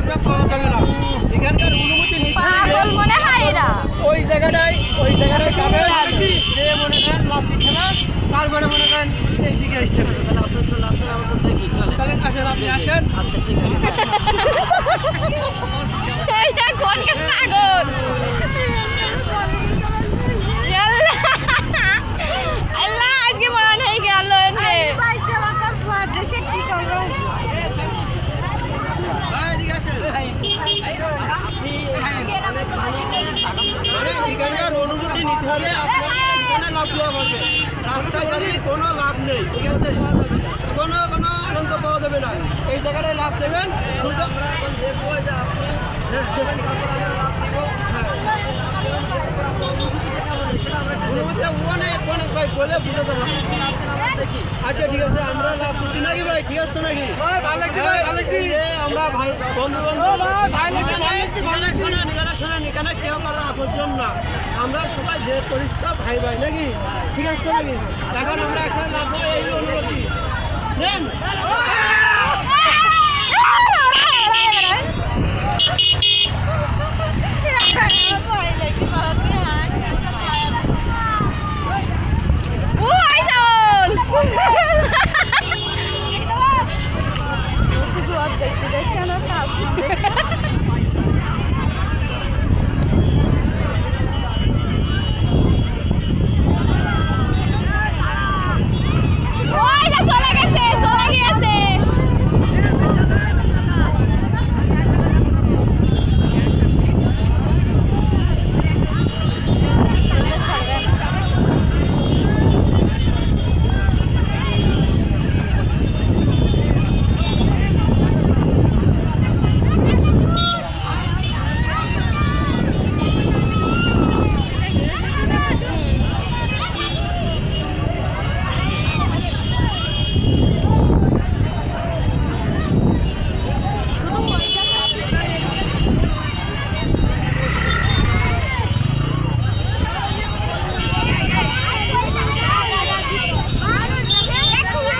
লাভটা পাওয়া যাবে না। এখানকার অনুমতি নিতে পাগল মনে হয় এরা। ওই জায়গাটায় যাবে যে মনে করেন লাভ দিচ্ছে না, তারপরে মনে করেন এইদিকে আসছে। তাহলে আসেন, আপনি আসেন। আচ্ছা ঠিক আছে। এইটা কোনকার পাগল? আল্লাহ আজকে মনে হয় গেল এনে। এদিকে আসেন। মানে এখানকার অনুমতি নিতে হলে আপনার এখানে লাভ দেওয়া পড়বে। রাস্তায় যদি কোনো লাভ নেই, ঠিক আছে, কোনো আনন্দ পাওয়া যাবে না। এই জায়গাটায় লাভ দেবেন। আচ্ছা ঠিক আছে, আমরা লাভ দিচ্ছি নাকি ভাই? ঠিক আছে নাকি? আমরা ভাই বন্ধু শোনেন, এখানে কেউ কারো আপর্জন না, আমরা সবাই যে পরিষ্কার ভাই ভাই নাকি? ঠিক আছে তো নাকি? এখন আমরা একসাথে লাভ দেবো, এই অনুমতি নেন।